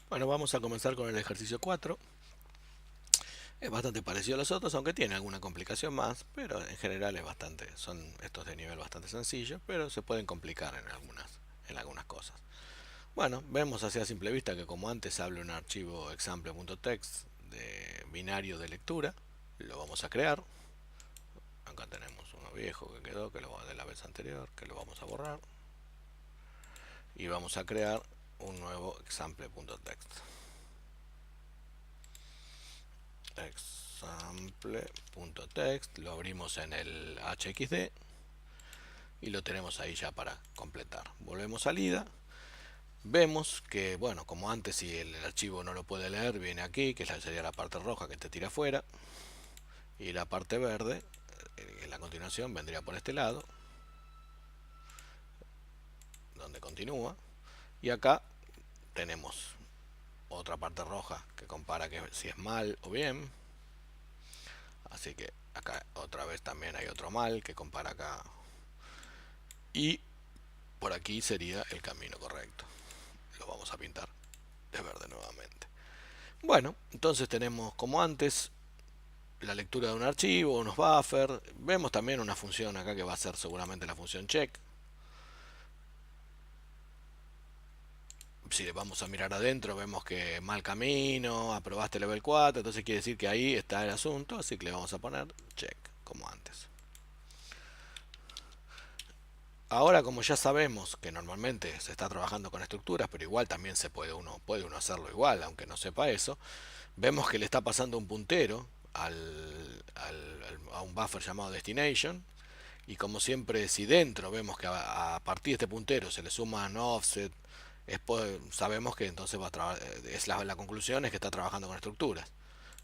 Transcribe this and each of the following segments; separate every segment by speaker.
Speaker 1: Bueno, vamos a comenzar con el ejercicio 4. Es bastante parecido a los otros, aunque tiene alguna complicación más, pero en general son estos de nivel bastante sencillo, pero se pueden complicar en algunas cosas. Bueno, vemos así a simple vista que como antes habla un archivo example.txt de binario de lectura, lo vamos a crear. Acá tenemos uno viejo que quedó, de la vez anterior, que lo vamos a borrar. Y vamos a crear un nuevo example.txt. Example.txt, lo abrimos en el HXD y lo tenemos ahí ya para completar. Volvemos salida, vemos que, bueno, como antes, si el archivo no lo puede leer, viene aquí, que sería la parte roja que te tira afuera, y la parte verde, en la continuación, vendría por este lado, donde continúa, y acá tenemos otra parte roja que compara que si es mal o bien. Así que acá otra vez también hay otro mal que compara acá. Y por aquí sería el camino correcto. Lo vamos a pintar de verde nuevamente. Bueno, entonces tenemos como antes la lectura de un archivo, unos buffers. Vemos también una función acá que va a ser seguramente la función check. Si le vamos a mirar adentro, vemos que mal camino, aprobaste level 4, entonces quiere decir que ahí está el asunto, así que le vamos a poner check, como antes. Ahora, como ya sabemos que normalmente se está trabajando con estructuras, pero igual también puede uno hacerlo igual, aunque no sepa eso, vemos que le está pasando un puntero a un buffer llamado destination, y como siempre, si dentro vemos que a partir de este puntero se le suma un offset, sabemos que entonces la conclusión es que está trabajando con estructuras.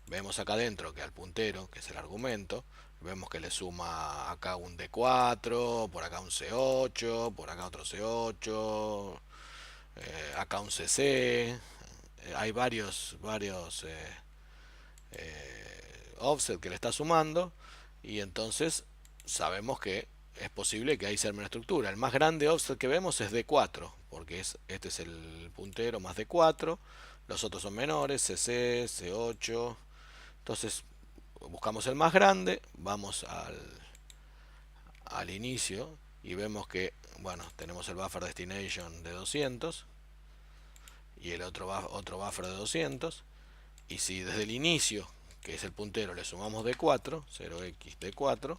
Speaker 1: Vemos acá adentro que al puntero, que es el argumento, vemos que le suma acá un D4, por acá un C8, por acá otro C8, acá un CC. Hay varios offset que le está sumando, y entonces sabemos que es posible que ahí se arme una estructura. El más grande offset que vemos es D4, porque este es el puntero más D4. Los otros son menores, CC, C8. Entonces buscamos el más grande, vamos al inicio y vemos que, bueno, tenemos el buffer destination de 200 y el otro buffer de 200. Y si desde el inicio, que es el puntero, le sumamos D4, 0x D4,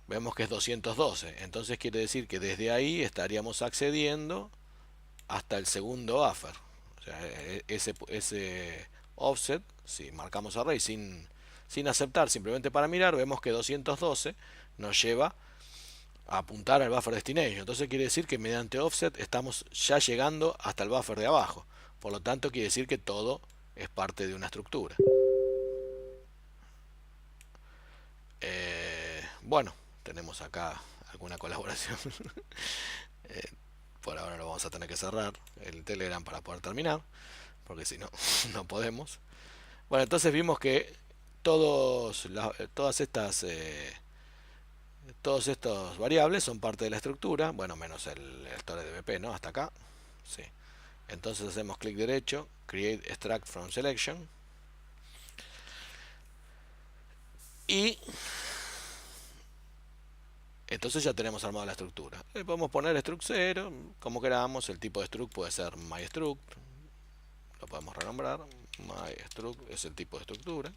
Speaker 1: vemos que es 212. Entonces quiere decir que desde ahí estaríamos accediendo hasta el segundo buffer. O sea, ese offset, si marcamos array sin aceptar, simplemente para mirar, vemos que 212 nos lleva a apuntar al buffer destination. Entonces quiere decir que mediante offset estamos ya llegando hasta el buffer de abajo. Por lo tanto, quiere decir que todo es parte de una estructura. Bueno, tenemos acá alguna colaboración. eh, por ahora lo vamos a tener que cerrar el Telegram para poder terminar, porque si no, no podemos. Bueno, entonces vimos que todas todos estos variables son parte de la estructura, bueno, menos el store de BP, ¿no? Hasta acá, sí. Entonces hacemos clic derecho, Create Extract from Selection, y entonces ya tenemos armada la estructura. Le podemos poner struct 0, como queramos. El tipo de struct puede ser myStruct, lo podemos renombrar. MyStruct es el tipo de estructura,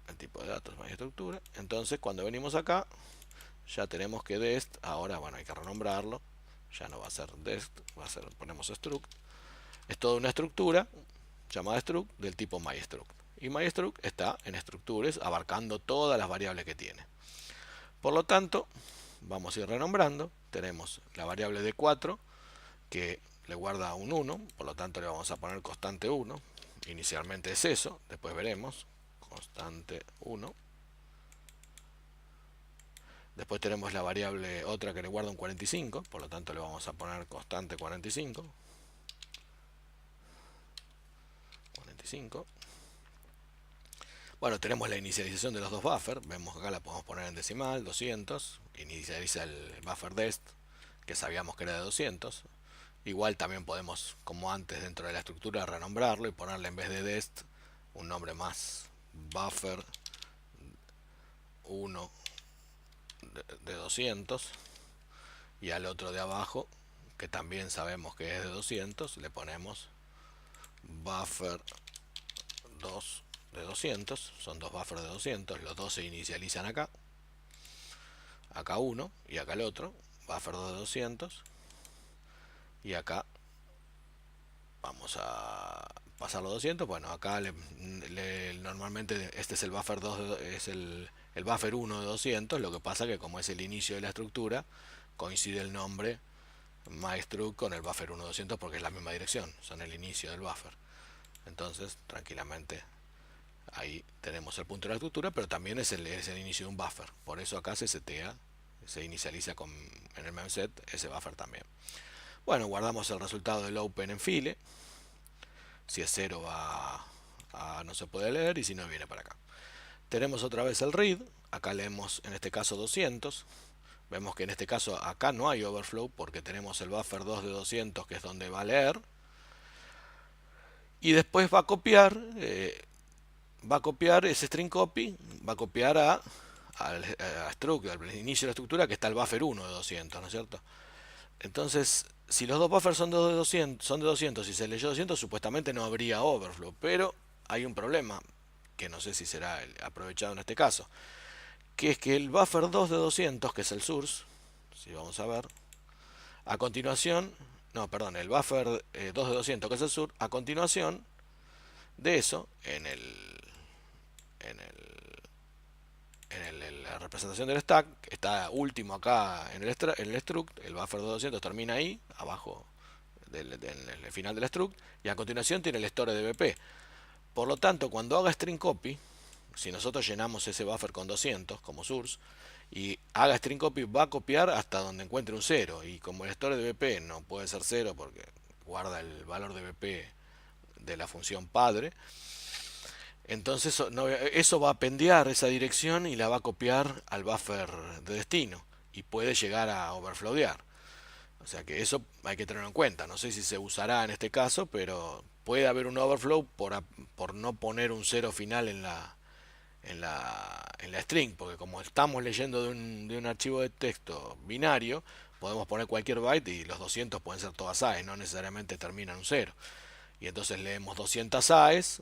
Speaker 1: el tipo de datos myEstructura. Entonces cuando venimos acá, ya tenemos que dest, ahora bueno, hay que renombrarlo, ya no va a ser dest, ponemos struct. Es toda una estructura llamada struct del tipo myStruct, y myStruct está en estructures abarcando todas las variables que tiene. Por lo tanto, vamos a ir renombrando. Tenemos la variable de 4 que le guarda un 1, por lo tanto le vamos a poner constante 1. Inicialmente es eso, después veremos constante 1. Después tenemos la variable otra que le guarda un 45, por lo tanto le vamos a poner constante 45. 45. Bueno, tenemos la inicialización de los dos buffers. Vemos acá la podemos poner en decimal, 200. Inicializa el buffer dest, que sabíamos que era de 200. Igual también podemos, como antes, dentro de la estructura, renombrarlo y ponerle en vez de dest un nombre más, buffer 1 de 200, y al otro de abajo, que también sabemos que es de 200, le ponemos buffer 2 de 200. Son dos buffers de 200, los dos se inicializan acá, acá uno y acá el otro, buffer 2 de 200, y acá vamos a pasar los 200. Bueno, acá normalmente este es el buffer 2 es el buffer 1 de 200. Lo que pasa que como es el inicio de la estructura, coincide el nombre mystruct con el buffer 1 de 200 porque es la misma dirección, son el inicio del buffer. Entonces tranquilamente ahí tenemos el punto de la estructura, pero también es el inicio de un buffer. Por eso acá se setea, se inicializa en el memset ese buffer también. Bueno, guardamos el resultado del open en file. Si es 0 no se puede leer, y si no, viene para acá. Tenemos otra vez el read. Acá leemos en este caso 200. Vemos que en este caso acá no hay overflow porque tenemos el buffer 2 de 200, que es donde va a leer. Y después va a copiar ese string copy, va a copiar a struct, al inicio de la estructura, que está el buffer 1 de 200, ¿no es cierto? Entonces, si los dos buffers son de 200 y se leyó 200, supuestamente no habría overflow, pero hay un problema que no sé si será aprovechado en este caso, que es que el buffer 2 de 200, que es el source, si vamos a ver, a continuación, no, perdón, el buffer 2 de 200, que es el source, a continuación de eso, en el la representación del stack, está último acá en el struct, el buffer de 200 termina ahí, abajo del final del struct, y a continuación tiene el store de BP. Por lo tanto, cuando haga string copy, si nosotros llenamos ese buffer con 200 como source, y haga string copy, va a copiar hasta donde encuentre un 0, y como el store de BP no puede ser 0 porque guarda el valor de BP de la función padre, entonces eso va a pendear esa dirección y la va a copiar al buffer de destino y puede llegar a overflowear. O sea que eso hay que tenerlo en cuenta. No sé si se usará en este caso, pero puede haber un overflow por no poner un cero final en la string, porque como estamos leyendo de un archivo de texto binario, podemos poner cualquier byte y los 200 pueden ser todas AES, no necesariamente terminan un 0. Y entonces leemos 200 AES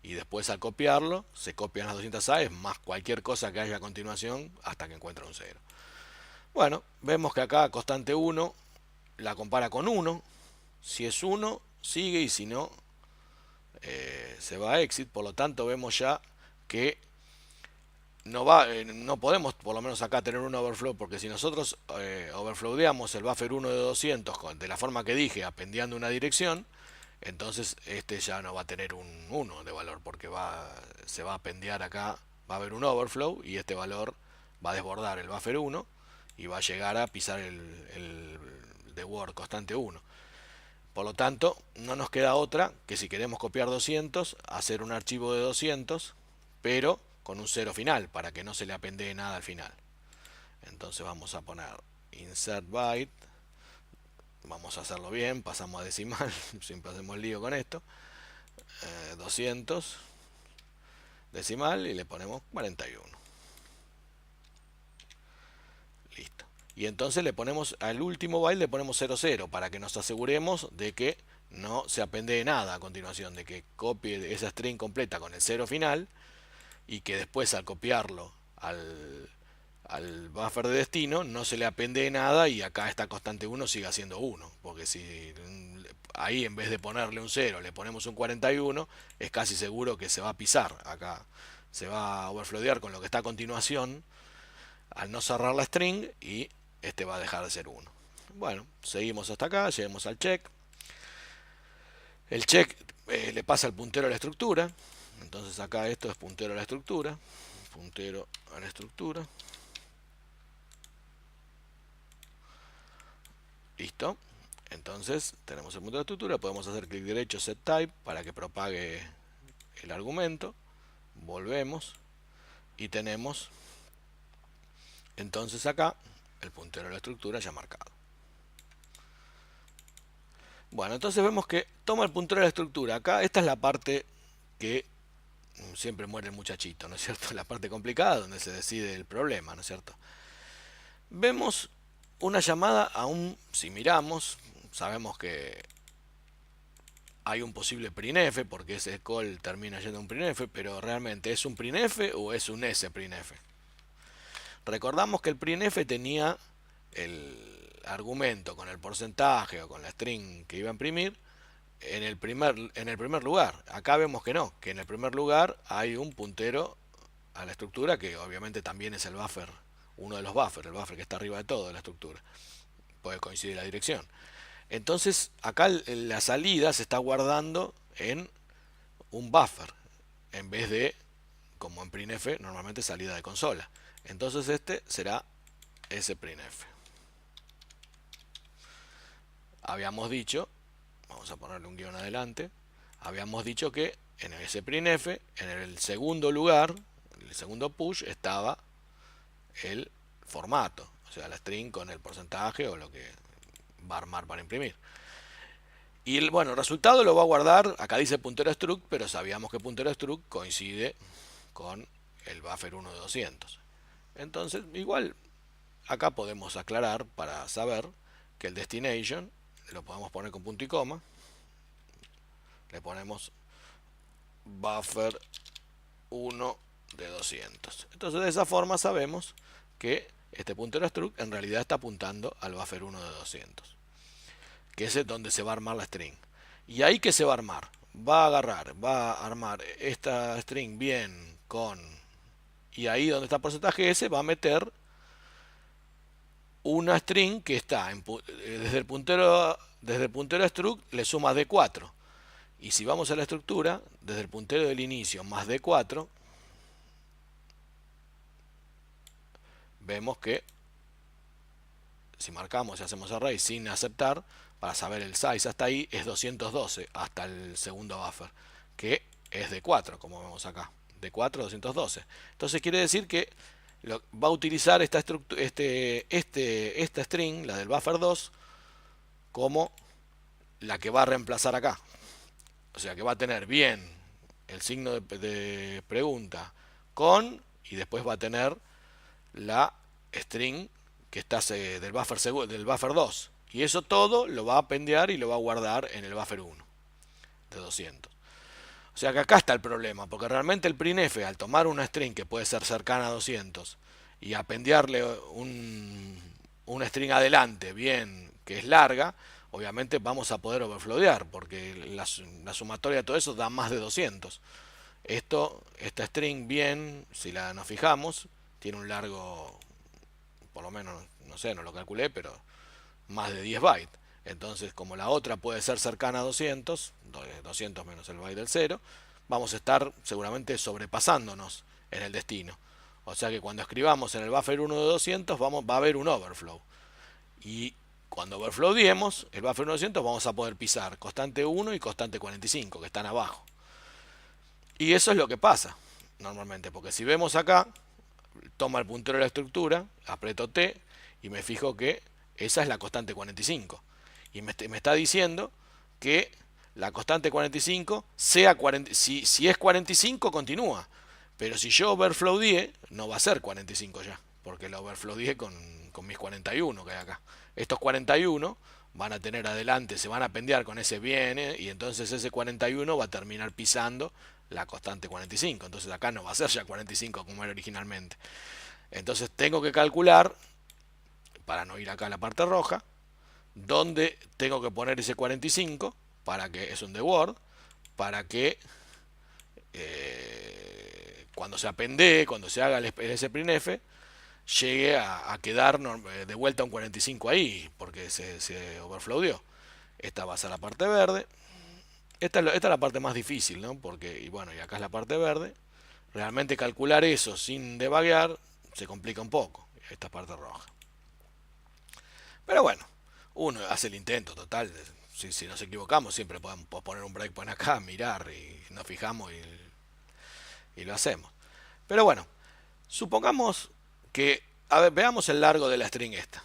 Speaker 1: y después al copiarlo se copian las 200 AES más cualquier cosa que haya a continuación hasta que encuentra un 0. Bueno, vemos que acá constante 1 la compara con 1. Si es 1, sigue, y si no, se va a exit. Por lo tanto, vemos ya que no podemos, por lo menos acá, tener un overflow, porque si nosotros overflowdeamos el buffer 1 de 200 de la forma que dije, apendiendo una dirección, entonces este ya no va a tener un 1 de valor, porque se va a pendear acá, va a haber un overflow y este valor va a desbordar el buffer 1 y va a llegar a pisar el de word constante 1. Por lo tanto, no nos queda otra que, si queremos copiar 200, hacer un archivo de 200, pero con un 0 final, para que no se le apendee nada al final. Entonces vamos a poner insert byte, vamos a hacerlo bien, pasamos a decimal, siempre hacemos lío con esto, 200, decimal, y le ponemos 41. Listo. Y entonces le ponemos al último byte, le ponemos 00 para que nos aseguremos de que no se apende nada a continuación, de que copie esa string completa con el 0 final, y que después al copiarlo al buffer de destino no se le apende nada y acá esta constante 1 siga siendo 1, porque si ahí en vez de ponerle un 0 le ponemos un 41, es casi seguro que se va a pisar acá, se va a overflowear con lo que está a continuación al no cerrar la string, y este va a dejar de ser 1. Bueno, seguimos hasta acá, lleguemos al check. El check le pasa el puntero a la estructura, entonces acá esto es puntero a la estructura, puntero a la estructura. Listo. Entonces tenemos el puntero a la estructura, podemos hacer clic derecho set type para que propague el argumento. Volvemos y tenemos entonces acá el puntero a la estructura ya marcado. Bueno, entonces vemos que toma el puntero de la estructura. Acá esta es la parte que siempre muere el muchachito, ¿no es cierto? La parte complicada donde se decide el problema, ¿no es cierto? Vemos una llamada a un, si miramos, sabemos que hay un posible printf, porque ese call termina yendo a un printf, pero realmente ¿es un printf o es un sprintf? Recordamos que el printf tenía el argumento con el porcentaje o con la string que iba a imprimir en el primer lugar. Acá vemos que no, que en el primer lugar hay un puntero a la estructura que obviamente también es el buffer, uno de los buffers, el buffer que está arriba de todo de la estructura. Puede coincidir la dirección. Entonces acá la salida se está guardando en un buffer en vez de, como en printf, normalmente salida de consola. Entonces este será ese printf. Habíamos dicho, vamos a ponerle un guión adelante, habíamos dicho que en ese printf, en el segundo lugar, en el segundo push, estaba el formato, o sea, la string con el porcentaje o lo que va a armar para imprimir. Y el resultado lo va a guardar, acá dice puntero struct, pero sabíamos que puntero struct coincide con el buffer 1 de 200. Entonces, igual, acá podemos aclarar para saber que el destination lo podemos poner con punto y coma. Le ponemos buffer 1 de 200. Entonces, de esa forma sabemos que este puntero struct en realidad está apuntando al buffer 1 de 200, que es donde se va a armar la string. ¿Y ahí qué se va a armar? Va a agarrar, va a armar esta string bien con... Y ahí donde está el porcentaje S va a meter una string que está desde el puntero struct le suma D4. Y si vamos a la estructura, desde el puntero del inicio más D4, vemos que si marcamos y hacemos array sin aceptar, para saber el size hasta ahí es 212 hasta el segundo buffer, que es de 4, como vemos acá, de 4 a 212. Entonces quiere decir que va a utilizar esta string, la del buffer 2, como la que va a reemplazar acá. O sea que va a tener bien el signo de pregunta con, y después va a tener la string que está del buffer 2. Y eso todo lo va a pendear y lo va a guardar en el buffer 1 de 200. O sea que acá está el problema, porque realmente el printf, al tomar una string que puede ser cercana a 200 y a pendearle una string adelante, bien, que es larga, obviamente vamos a poder overflowear, porque la sumatoria de todo eso da más de 200. Esta string bien, si nos fijamos, tiene un largo, por lo menos, no sé, no lo calculé, pero más de 10 bytes. Entonces, como la otra puede ser cercana a 200, 200 menos el byte del 0, vamos a estar seguramente sobrepasándonos en el destino. O sea que cuando escribamos en el buffer 1 de 200 va a haber un overflow. Y cuando overflowemos el buffer 1 de 200 vamos a poder pisar constante 1 y constante 45 que están abajo. Y eso es lo que pasa normalmente, porque si vemos acá, toma el puntero de la estructura, aprieto T y me fijo que esa es la constante 45. Y me está diciendo que la constante 45 sea 40, si es 45 continúa, pero si yo overflowé no va a ser 45 ya, porque la overflowé con mis 41 que hay acá. Estos 41 van a tener adelante, se van a pendear con ese bien, y entonces ese 41 va a terminar pisando la constante 45. Entonces acá no va a ser ya 45 como era originalmente. Entonces tengo que calcular, para no ir acá a la parte roja, dónde tengo que poner ese 45, para que es un de Word, para que cuando se apende, cuando se haga el sprintf, llegue a quedar de vuelta un 45 ahí, porque se overflowó. Esta va a ser la parte verde. Esta es la parte más difícil, ¿no? Porque, y bueno, y acá es la parte verde. Realmente calcular eso sin debuguear se complica un poco. Esta parte roja. Pero bueno, uno hace el intento, total. Si nos equivocamos, siempre podemos poner un breakpoint acá, mirar y nos fijamos y lo hacemos. Pero bueno, supongamos que, a ver, veamos el largo de la string esta.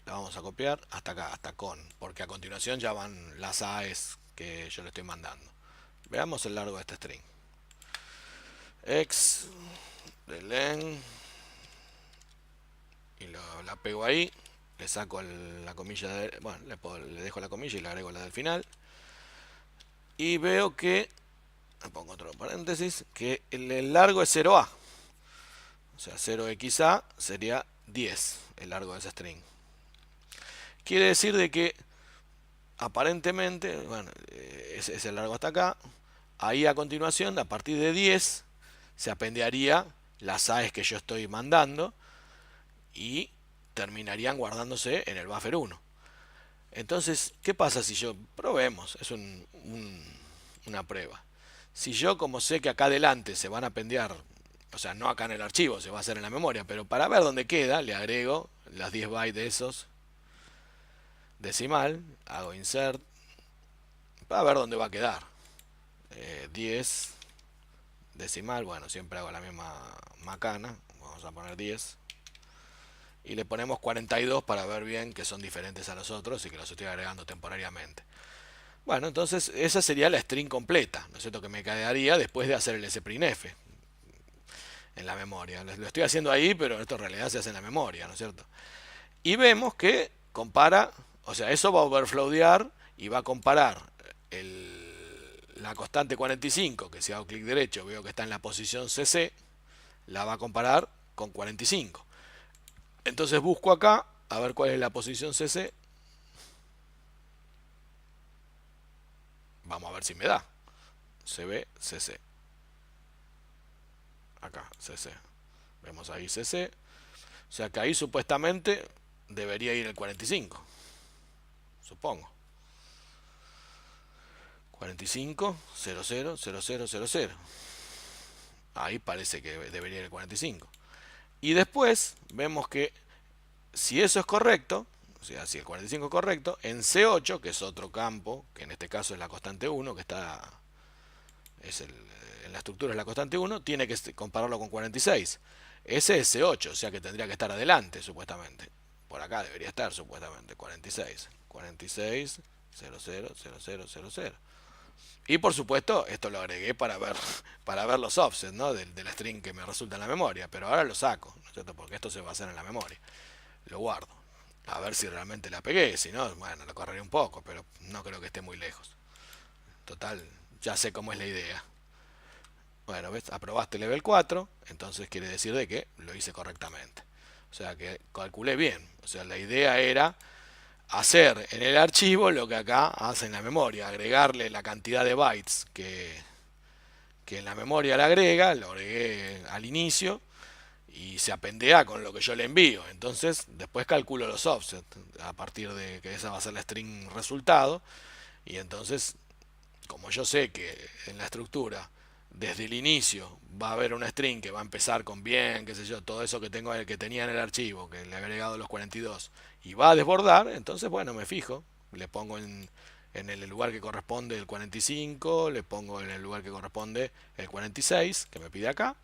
Speaker 1: la vamos a copiar hasta acá, hasta con, porque a continuación ya van las AES que yo le estoy mandando. Veamos el largo de este string. X de len y la pego ahí, le saco la comilla, bueno, le dejo la comilla y le agrego la del final. Y veo que, le pongo otro paréntesis, que el largo es 0A. O sea, 0xa sería 10 el largo de ese string. Quiere decir de que aparentemente, bueno, ese es el largo hasta acá. Ahí a continuación, a partir de 10, se apendearía las AES que yo estoy mandando y terminarían guardándose en el buffer 1. Entonces, ¿qué pasa si yo, probemos, es una prueba. Si yo, como sé que acá adelante se van a pendear, o sea, no acá en el archivo, se va a hacer en la memoria, pero para ver dónde queda, le agrego las 10 bytes de esos decimal, hago insert, para ver dónde va a quedar. 10 decimal, bueno, siempre hago la misma macana, vamos a poner 10. Y le ponemos 42 para ver bien que son diferentes a los otros y que los estoy agregando temporariamente. Bueno, entonces esa sería la string completa, ¿no es cierto? Que me quedaría después de hacer el sprintf en la memoria. Lo estoy haciendo ahí, pero esto en realidad se hace en la memoria, ¿no es cierto? Y vemos que compara, o sea, eso va a overflowdear y va a comparar la constante 45, que si hago clic derecho veo que está en la posición CC, la va a comparar con 45. Entonces busco acá a ver cuál es la posición CC. Vamos a ver si me da. CB, CC. Acá, CC. Vemos ahí CC. O sea que ahí supuestamente debería ir el 45. Supongo. 45, 00, 00, 00. Ahí parece que debería ir el 45. Y después vemos que si eso es correcto, o sea, si el 45 es correcto, en C8, que es otro campo, que en este caso es la constante 1, que está en la estructura es la constante 1, tiene que compararlo con 46. Ese es C8, o sea que tendría que estar adelante, supuestamente. Por acá debería estar, supuestamente, 46. 46, 00, 00, 00. Y por supuesto, esto lo agregué para ver los offsets, ¿no? del string que me resulta en la memoria. Pero ahora lo saco, ¿no es cierto? Porque esto se va a hacer en la memoria. Lo guardo. A ver si realmente la pegué. Si no, bueno, lo correré un poco, pero no creo que esté muy lejos. Total, ya sé cómo es la idea. Bueno, ¿ves? Aprobaste level 4, entonces quiere decir de que lo hice correctamente. O sea que calculé bien. O sea, la idea era hacer en el archivo lo que acá hace en la memoria, agregarle la cantidad de bytes que en la memoria le agrega, lo agregué al inicio y se apendea con lo que yo le envío. Entonces después calculo los offsets a partir de que esa va a ser la string resultado. Y entonces, como yo sé que en la estructura desde el inicio va a haber una string que va a empezar con bien, qué sé yo, todo eso que tenía en el archivo, que le he agregado los 42 y va a desbordar, entonces bueno, me fijo, le pongo en el lugar que corresponde el 45, le pongo en el lugar que corresponde el 46, que me pide acá,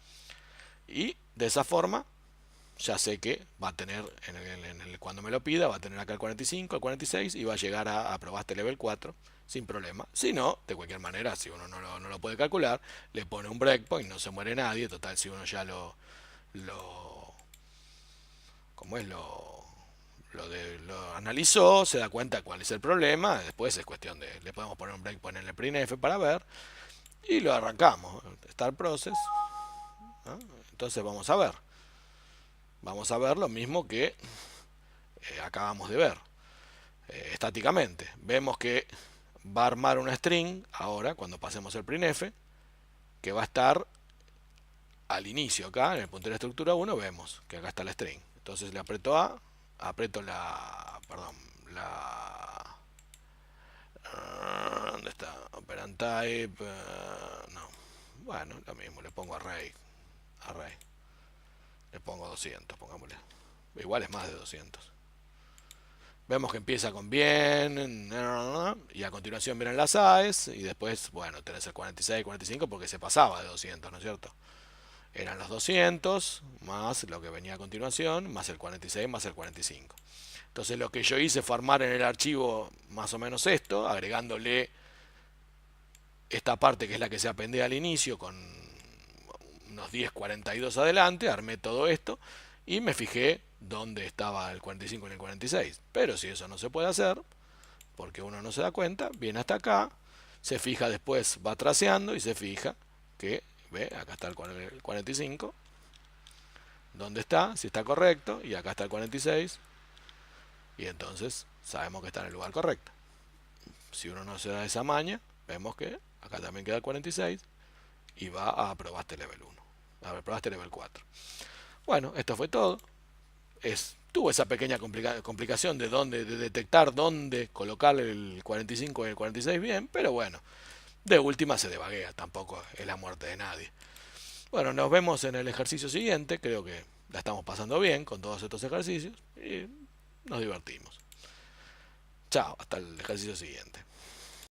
Speaker 1: y de esa forma ya sé que va a tener, cuando me lo pida, va a tener acá el 45, el 46 y va a llegar a aprobaste level 4 sin problema. Si no, de cualquier manera, si uno no lo puede calcular, le pone un breakpoint, no se muere nadie. Total, si uno ya como es, lo analizó, se da cuenta cuál es el problema. Después es cuestión de, le podemos poner un breakpoint en el printf para ver y lo arrancamos. Start process. ¿No? Entonces vamos a ver. Vamos a ver lo mismo que acabamos de ver estáticamente. Vemos que va a armar una string ahora cuando pasemos el printf que va a estar al inicio acá en el puntero de estructura 1. Vemos que acá está la string, entonces le aprieto A, aprieto ¿dónde está? Operand type, no, bueno, lo mismo, le pongo array, le pongo 200, pongámosle, igual es más de 200. Vemos que empieza con bien y a continuación vienen las AES y después, bueno, tenés el 46 y 45 porque se pasaba de 200, ¿no es cierto? Eran los 200 más lo que venía a continuación, más el 46 más el 45. Entonces lo que yo hice fue armar en el archivo más o menos esto, agregándole esta parte que es la que se apendía al inicio con unos 10.42 adelante, armé todo esto y me fijé dónde estaba el 45 y el 46. Pero si eso no se puede hacer, porque uno no se da cuenta, viene hasta acá, se fija después, va traceando y se fija que, ve, acá está el 45, dónde está, si está correcto, y acá está el 46, y entonces sabemos que está en el lugar correcto. Si uno no se da esa maña, vemos que acá también queda el 46 y va a aprobaste level 1, a aprobaste level 4. Bueno, esto fue todo. Tuvo esa pequeña complicación de detectar dónde colocar el 45 y el 46 bien, pero bueno, de última se devaguea, tampoco es la muerte de nadie. Bueno, nos vemos en el ejercicio siguiente, creo que la estamos pasando bien con todos estos ejercicios y nos divertimos. Chao, hasta el ejercicio siguiente.